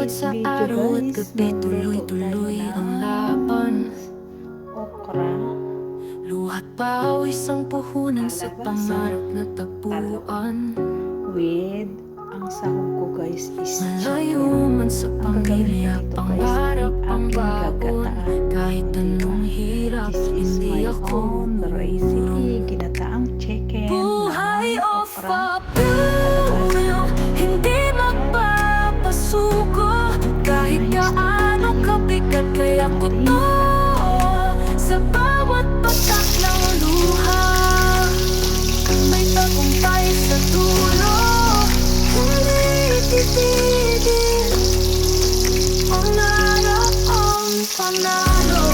tonight Sa video araw at guys, gabi, magluto tuloy-tuloy tayo ang ng laban. okra, Luha't pawis ang puhunan sa kalabasa, pangarap na tagpuan. with ang sahog ko guys is Malayo chicken. man sa Ang gagawin ko pamilya, dito guys ay pangarap ang aking bagon. gagataan. Kahit anong hirap, This is hindi my ako own recipe, ginataang chicken buhay na of okra, papuyo, hindi magpapasuko. Kahit gaano kabigat, kaya ko to. Sa bawat patak ng luha, may tagumpay sa dulo. Hindi titigil, pangarap ang panalo.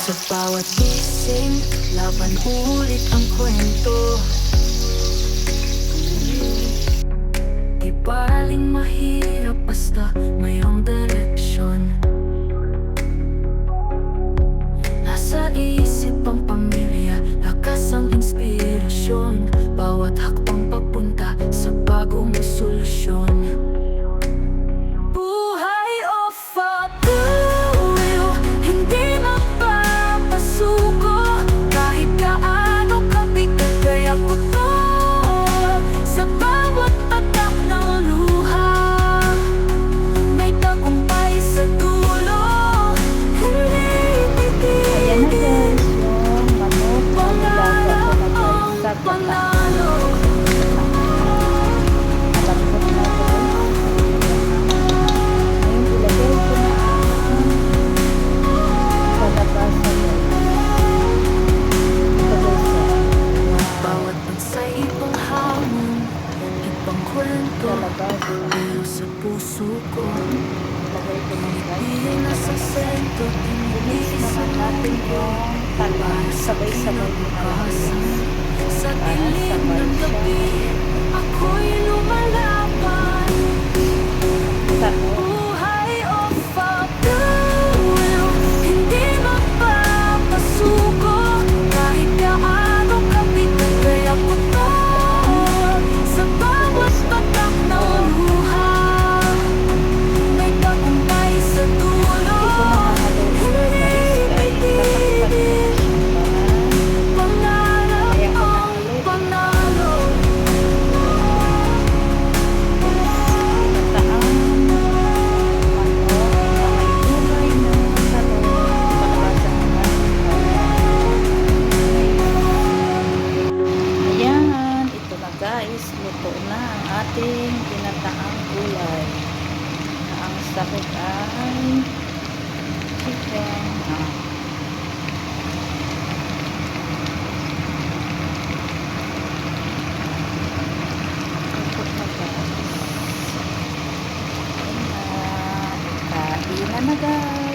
Sa bawat gising, laban ulit ang kwento. Di baling mahirap basta mayroong direksyon. Nasa isip ang pamilya, lakas ang inspirasyon. Bawat hakbang papunta sa bagong solusyon. Buhay o papuyo, hindi magpapasuko. Kahit gaano kabigat, kaya ko to. Sa bawat patak ng luha, may tagumpay sa dulo. Hindi ayan na titigil, guys yung manok na nilaga ko na guys sa gata. panalo. Malambot na guys. Ngayon ilagay ko na ang kalabasa guys. Ito guys, Bawat pagsay ibang hamon, ibang kwento. kalabasa. Pero sa puso ko, Ilagay ko na guys. hindi nasa sentro. Bilis naman natin yung tala. Sabay-sabay na natin. Sa dilim ng gabi, ako'y lumalaban. Talo. Buhay o papuyo, hindi magpapasuko. Kahit gaano kabigat, kaya ko to. Sa bawat patak ng luha, may tagumpay sa dulo. Hindi titigil, pangarap ang panalo. Ayan, ito na guys, luto na ang ating ginataang gulay na ang sahog ay chicken. Luto na guys. Ayan na, kain na guys.